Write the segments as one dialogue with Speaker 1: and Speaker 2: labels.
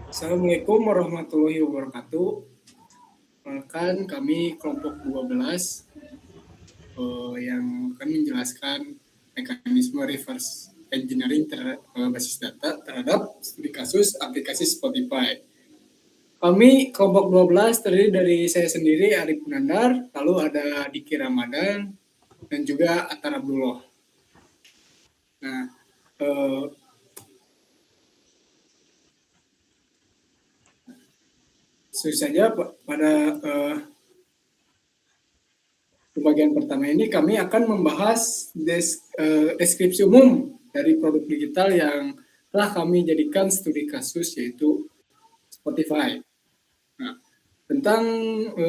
Speaker 1: Assalamualaikum warahmatullahi wabarakatuh. Perkenalkan kami kelompok 12 yang akan menjelaskan mekanisme reverse engineering basis data terhadap studi kasus aplikasi Spotify. Kami kelompok 12 terdiri dari saya sendiri Arif Munandar, lalu ada Diki Ramadan dan juga Atar Abdullah. Nah, saja pada bagian pertama ini kami akan membahas deskripsi umum dari produk digital yang telah kami jadikan studi kasus, yaitu Spotify. Nah, tentang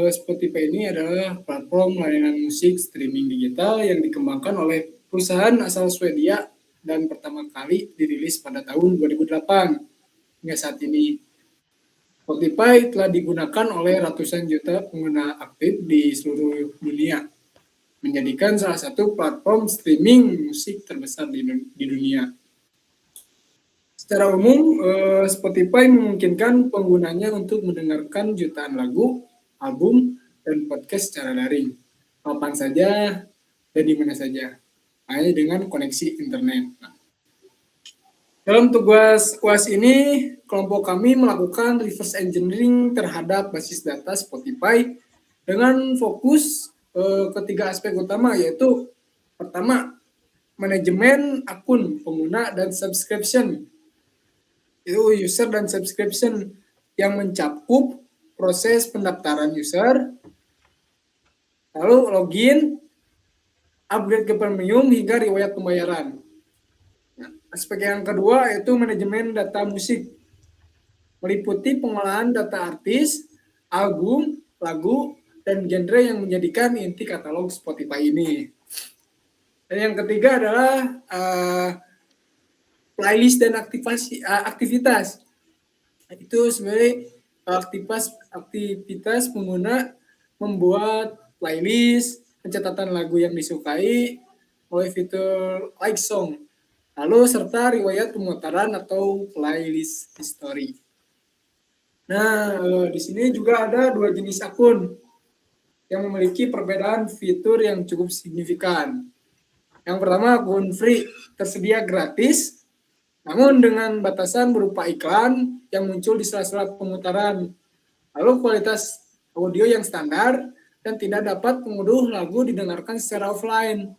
Speaker 1: Spotify ini adalah platform layanan musik streaming digital yang dikembangkan oleh perusahaan asal Swedia dan pertama kali dirilis pada tahun 2008. Hingga saat ini Spotify telah digunakan oleh ratusan juta pengguna aktif di seluruh dunia, menjadikan salah satu platform streaming musik terbesar di dunia. Secara umum, Spotify memungkinkan penggunanya untuk mendengarkan jutaan lagu, album, dan podcast secara daring, kapan saja dan di mana saja, hanya dengan koneksi internet. Dalam tugas UAS ini, kelompok kami melakukan reverse engineering terhadap basis data Spotify dengan fokus ketiga aspek utama, yaitu pertama, manajemen akun pengguna dan subscription. Itu user dan subscription yang mencakup proses pendaftaran user, lalu login, upgrade ke premium, hingga riwayat pembayaran. Nah, aspek yang kedua yaitu manajemen data musik, meliputi pengolahan data artis, album, lagu, dan genre yang menjadikan inti katalog Spotify ini. Dan yang ketiga adalah playlist dan aktivitas. Itu sebenarnya aktivitas pengguna membuat playlist, pencatatan lagu yang disukai oleh fitur like song, lalu serta riwayat pemutaran atau playlist history. Nah, di sini juga ada dua jenis akun yang memiliki perbedaan fitur yang cukup signifikan. Yang pertama, akun free, tersedia gratis, namun dengan batasan berupa iklan yang muncul di sela-sela pemutaran. Lalu kualitas audio yang standar dan tidak dapat mengunduh lagu didengarkan secara offline.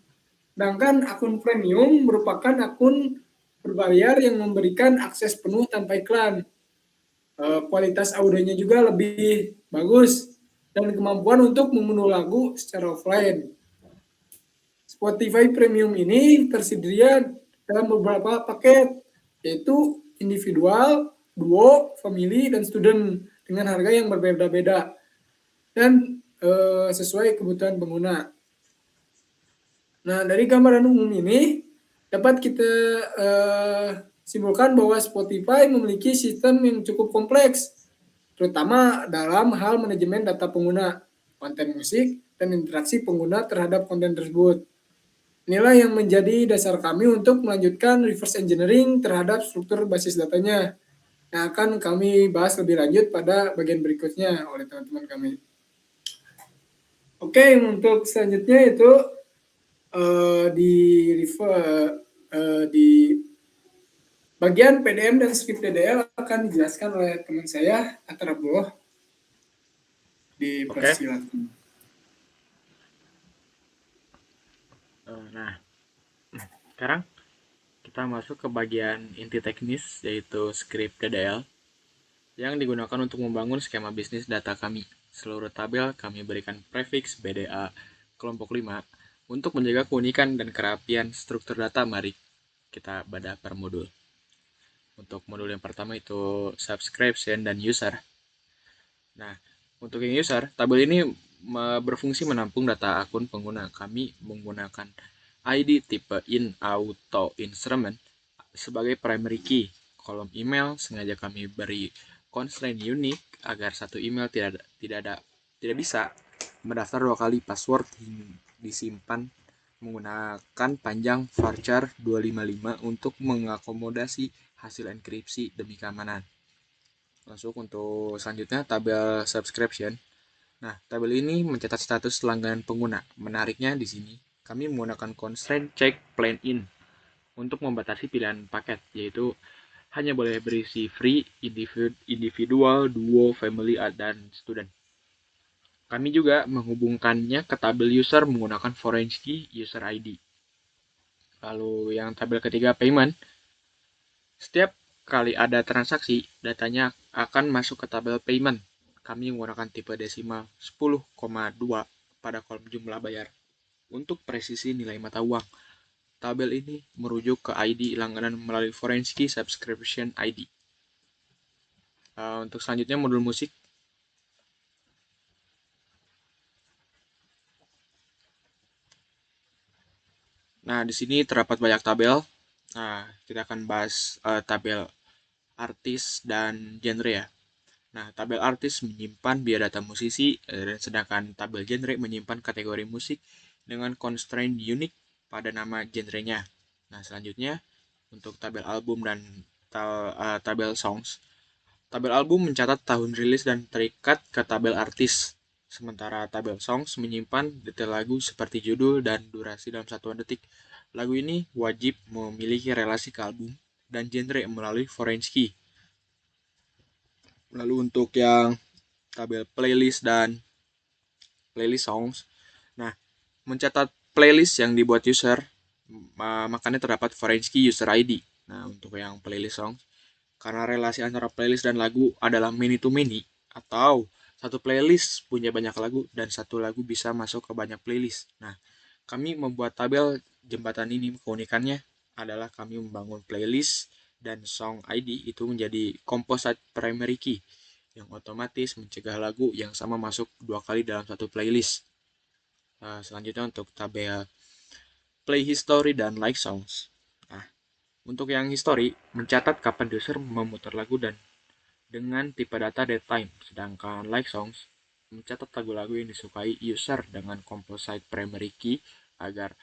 Speaker 1: Sedangkan akun premium merupakan akun berbayar yang memberikan akses penuh tanpa iklan. Kualitas audionya juga lebih bagus dan kemampuan untuk mengunduh lagu secara offline. Spotify Premium ini tersedia dalam beberapa paket, yaitu individual, duo, family, dan student dengan harga yang berbeda-beda dan sesuai kebutuhan pengguna. Nah, dari gambaran umum ini dapat kita simpulkan bahwa Spotify memiliki sistem yang cukup kompleks, terutama dalam hal manajemen data pengguna, konten musik, dan interaksi pengguna terhadap konten tersebut. Inilah yang menjadi dasar kami untuk melanjutkan reverse engineering terhadap struktur basis datanya, yang akan kami bahas lebih lanjut pada bagian berikutnya oleh teman-teman kami. Oke, untuk selanjutnya itu di bagian PDM dan script DDL akan dijelaskan oleh teman saya, Atar Abdullah. Dipersilakan.
Speaker 2: Nah, sekarang kita masuk ke bagian inti teknis, yaitu script DDL yang digunakan untuk membangun skema bisnis data kami. Seluruh tabel kami berikan prefix BDA kelompok 5 untuk menjaga keunikan dan kerapian struktur data. Mari kita bedah per modul. Untuk modul yang pertama itu subscription dan user. Nah, untuk yang user, tabel ini berfungsi menampung data akun pengguna. Kami menggunakan ID tipe in auto instrument sebagai primary key. Kolom email sengaja kami beri constraint unik agar satu email tidak bisa mendaftar dua kali. Password disimpan menggunakan panjang varchar 255 untuk mengakomodasi hasil enkripsi demi keamanan. Masuk untuk selanjutnya tabel subscription. Nah, tabel ini mencatat status langganan pengguna. Menariknya di sini, kami menggunakan constraint check plan in untuk membatasi pilihan paket, yaitu hanya boleh berisi free, individual, duo, family, dan student. Kami juga menghubungkannya ke tabel user menggunakan foreign key user ID. Lalu yang tabel ketiga payment, setiap kali ada transaksi, datanya akan masuk ke tabel payment. Kami menggunakan tipe desimal 10,2 pada kolom jumlah bayar. Untuk presisi nilai mata uang, tabel ini merujuk ke ID langganan melalui foreign key subscription ID. Untuk selanjutnya modul musik. Nah, di sini terdapat banyak tabel. Nah, kita akan bahas tabel artis dan genre ya. Nah, tabel artis menyimpan biodata musisi, dan sedangkan tabel genre menyimpan kategori musik dengan constraint unik pada nama genrenya. Nah, selanjutnya untuk tabel album dan tabel songs. Tabel album mencatat tahun rilis dan terikat ke tabel artis. Sementara tabel songs menyimpan detail lagu seperti judul dan durasi dalam satuan detik. Lagu ini wajib memiliki relasi ke album dan genre melalui foreign key. Lalu untuk yang tabel playlist dan playlist songs, nah, mencatat playlist yang dibuat user, makanya terdapat foreign key user ID. Nah, untuk yang playlist songs, karena relasi antara playlist dan lagu adalah many to many, atau satu playlist punya banyak lagu dan satu lagu bisa masuk ke banyak playlist. Nah, kami membuat tabel jembatan ini, keunikannya adalah kami membangun playlist dan song ID itu menjadi composite primary key yang otomatis mencegah lagu yang sama masuk dua kali dalam satu playlist. Selanjutnya untuk tabel play history dan like songs. Nah, untuk yang history mencatat kapan user memutar lagu dan dengan tipe data datetime, sedangkan like songs mencatat lagu-lagu yang disukai user dengan composite primary key agar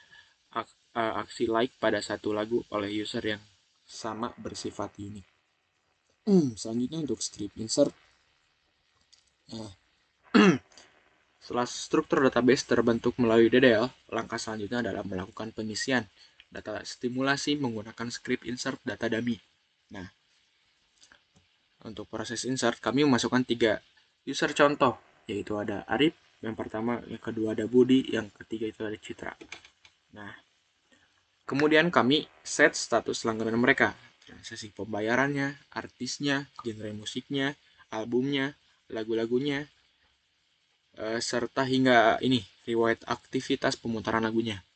Speaker 2: aksi like pada satu lagu oleh user yang sama bersifat unik. Selanjutnya untuk script insert. Nah, setelah struktur database terbentuk melalui DDL, langkah selanjutnya adalah melakukan pengisian data stimulasi menggunakan script insert data dummy. Nah, untuk proses insert, kami memasukkan 3 user contoh, yaitu ada Arif, yang pertama, yang kedua ada Budi, yang ketiga itu ada Citra. Nah, kemudian kami set status langganan mereka, transaksi pembayarannya, artisnya, genre musiknya, albumnya, lagu-lagunya, serta hingga ini riwayat aktivitas pemutaran lagunya.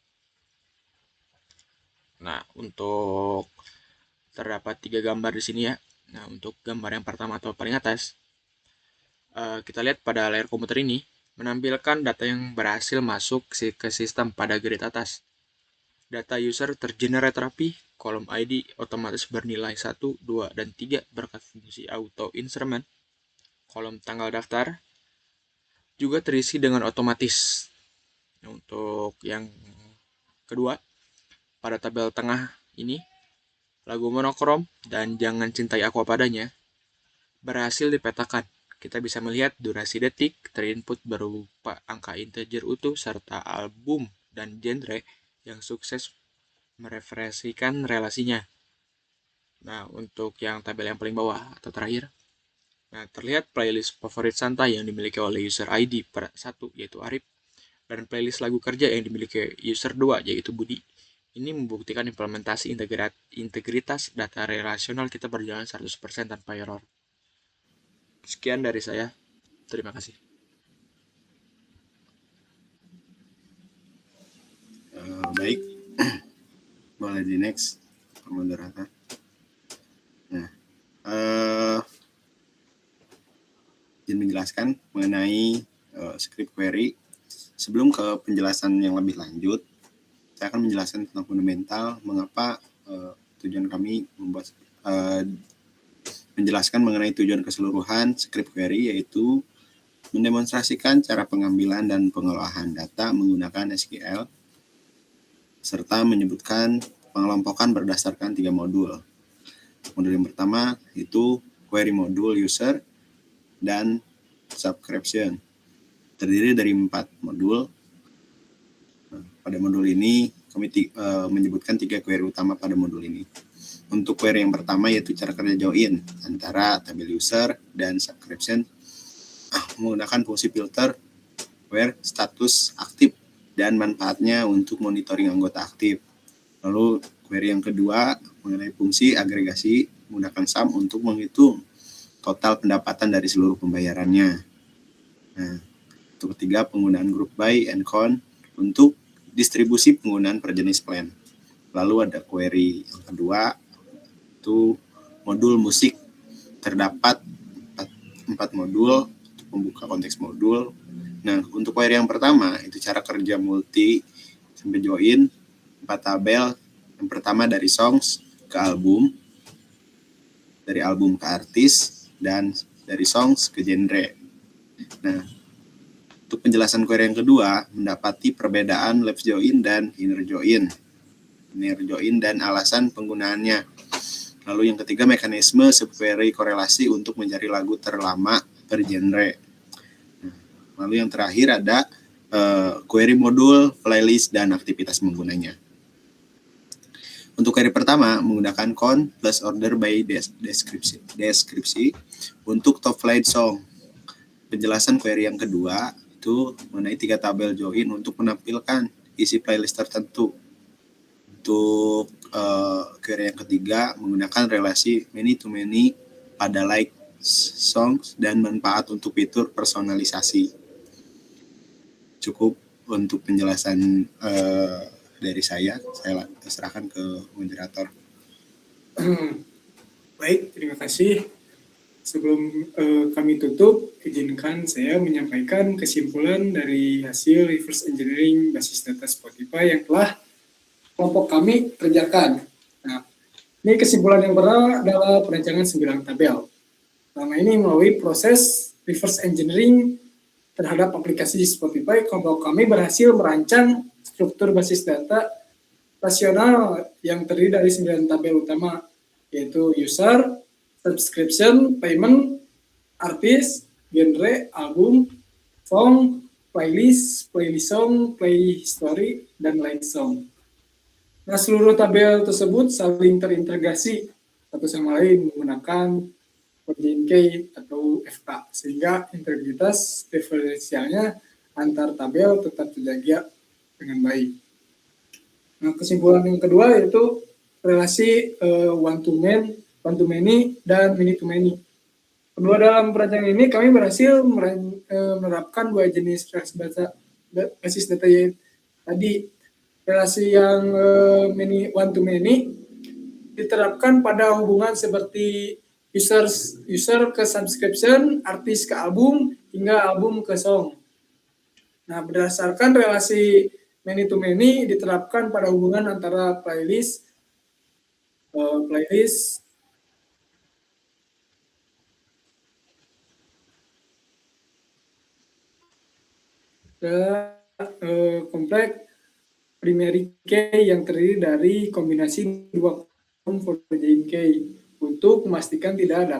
Speaker 2: Nah, untuk terdapat 3 gambar di sini ya. Nah, untuk gambar yang pertama atau paling atas, kita lihat pada layar komputer ini menampilkan data yang berhasil masuk ke sistem pada grid atas. Data user tergenerate rapi, kolom ID otomatis bernilai 1, 2, dan 3 berkat fungsi auto instrument. Kolom tanggal daftar juga terisi dengan otomatis. Untuk yang kedua, pada tabel tengah ini, lagu monokrom dan Jangan Cintai Aku Padanya berhasil dipetakan. Kita bisa melihat durasi detik terinput berupa angka integer utuh serta album dan genre yang sukses mereferensikan relasinya. Nah, untuk yang tabel yang paling bawah atau terakhir, nah, terlihat playlist favorit santai yang dimiliki oleh user ID per 1 yaitu Arif dan playlist lagu kerja yang dimiliki user 2 yaitu Budi. Ini membuktikan implementasi integritas data relasional kita berjalan 100% tanpa error. Sekian dari saya. Terima kasih.
Speaker 3: Baik, boleh di next, moderator. Nah, izin menjelaskan mengenai script query. Sebelum ke penjelasan yang lebih lanjut, saya akan menjelaskan tentang fundamental mengapa tujuan kami membuat menjelaskan mengenai tujuan keseluruhan script query, yaitu mendemonstrasikan cara pengambilan dan pengolahan data menggunakan SQL serta menyebutkan pengelompokan berdasarkan 3 modul. Modul yang pertama itu query modul user, dan subscription. Terdiri dari 4 modul. Pada modul ini kami menyebutkan 3 query utama pada modul ini. Untuk query yang pertama yaitu cara kerja join antara tabel user dan subscription menggunakan fungsi filter where status aktif dan manfaatnya untuk monitoring anggota aktif. Lalu query yang kedua mengenai fungsi agregasi menggunakan sum untuk menghitung total pendapatan dari seluruh pembayarannya. Nah, untuk ketiga penggunaan group by and count untuk distribusi penggunaan per jenis plan. Lalu ada query yang kedua itu modul musik. Terdapat 4 modul untuk membuka konteks modul. Nah, untuk query yang pertama itu cara kerja multi sampai join 4 tabel. Yang pertama dari songs ke album, dari album ke artis, dan dari songs ke genre. Nah, untuk penjelasan query yang kedua mendapati perbedaan left join dan inner join dan alasan penggunaannya. Lalu yang ketiga mekanisme subquery korelasi untuk mencari lagu terlama per genre. Lalu yang terakhir ada query modul, playlist, dan aktivitas menggunanya. Untuk query pertama menggunakan count plus order by deskripsi untuk top flight song. Penjelasan query yang kedua itu mengenai 3 tabel join untuk menampilkan isi playlist tertentu. Untuk query yang ketiga menggunakan relasi many to many pada like songs dan manfaat untuk fitur personalisasi. Cukup untuk penjelasan dari saya serahkan ke moderator.
Speaker 1: Baik, terima kasih. Sebelum kami tutup, izinkan saya menyampaikan kesimpulan dari hasil reverse engineering basis data Spotify yang telah kelompok kami kerjakan. Nah, ini kesimpulan yang pertama adalah perancangan 9 tabel. Selama ini melalui proses reverse engineering terhadap aplikasi Spotify, kelompok kami berhasil merancang struktur basis data rasional yang terdiri dari 9 tabel utama, yaitu user, subscription, payment, artist, genre, album, song, playlist song, play history, dan like song. Nah, seluruh tabel tersebut saling terintegrasi satu sama lain menggunakan JNK atau FK, sehingga integritas diferensialnya antar tabel tetap terjaga dengan baik. Nah, kesimpulan yang kedua yaitu relasi one to many, dan many to many. Kedua dalam perancangan ini kami berhasil menerapkan 2 jenis basis data yaitu tadi relasi yang one to many diterapkan pada hubungan seperti user ke subscription, artis ke album, hingga album ke song. Nah, berdasarkan relasi many to many diterapkan pada hubungan antara playlist kompleks primary key yang terdiri dari kombinasi 2 kolom for JNK untuk memastikan tidak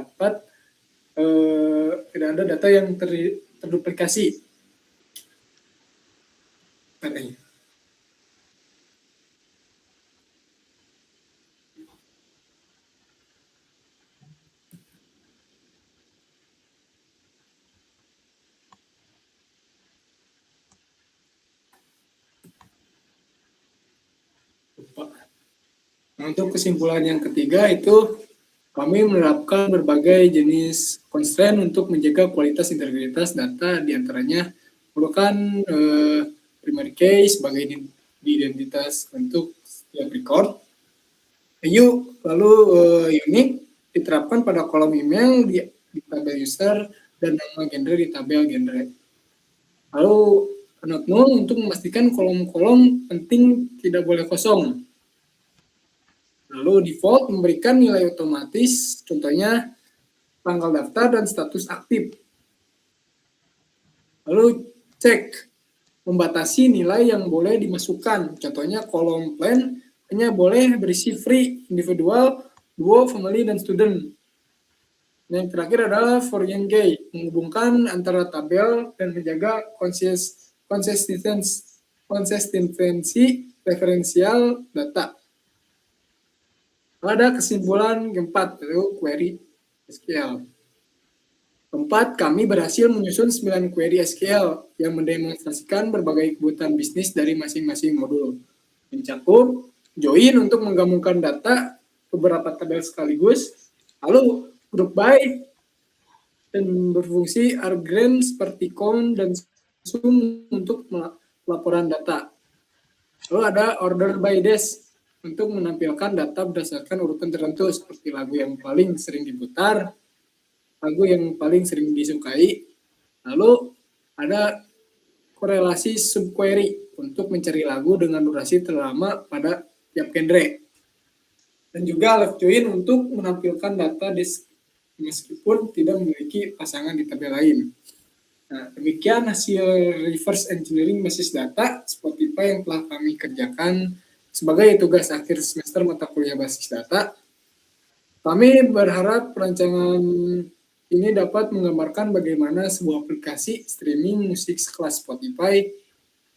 Speaker 1: ada data yang terduplikasi. Untuk kesimpulan yang ketiga itu kami menerapkan berbagai jenis constraint untuk menjaga kualitas integritas data, diantaranya merupakan primary key sebagai identitas untuk setiap record. Lalu unique diterapkan pada kolom email di tabel user dan nama genre di tabel genre. Lalu not null untuk memastikan kolom-kolom penting tidak boleh kosong. Lalu default memberikan nilai otomatis, contohnya tanggal daftar dan status aktif. Lalu cek, membatasi nilai yang boleh dimasukkan, contohnya kolom plan hanya boleh berisi free, individual, duo, family, dan student. Yang terakhir adalah Fourier-Gay, menghubungkan antara tabel dan menjaga konsistensi referensial data. Ada kesimpulan keempat, yaitu query SQL. Keempat, kami berhasil menyusun 9 query SQL yang mendemonstrasikan berbagai kebutuhan bisnis dari masing-masing modul. Mencakup join untuk menggabungkan data beberapa tabel sekaligus, lalu group by dan berfungsi argren seperti count dan sum untuk laporan data. Lalu ada order by desk untuk menampilkan data berdasarkan urutan tertentu seperti lagu yang paling sering diputar, lagu yang paling sering disukai. Lalu ada korelasi subquery untuk mencari lagu dengan durasi terlama pada tiap genre. Dan juga left join untuk menampilkan data disk meskipun tidak memiliki pasangan di tabel lain. Nah, demikian hasil reverse engineering basis data Spotify yang telah kami kerjakan sebagai tugas akhir semester mata kuliah basis data. Kami berharap perancangan ini dapat menggambarkan bagaimana sebuah aplikasi streaming musik sekelas Spotify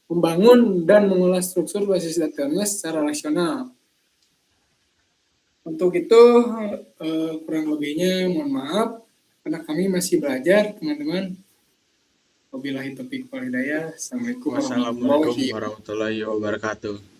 Speaker 1: membangun dan mengolah struktur basis datanya secara rasional. Untuk itu, kurang lebihnya mohon maaf, karena kami masih belajar, teman-teman. Wabillahi taufiq wal hidayah. Assalamualaikum
Speaker 2: Wassalamualaikum warahmatullahi wabarakatuh.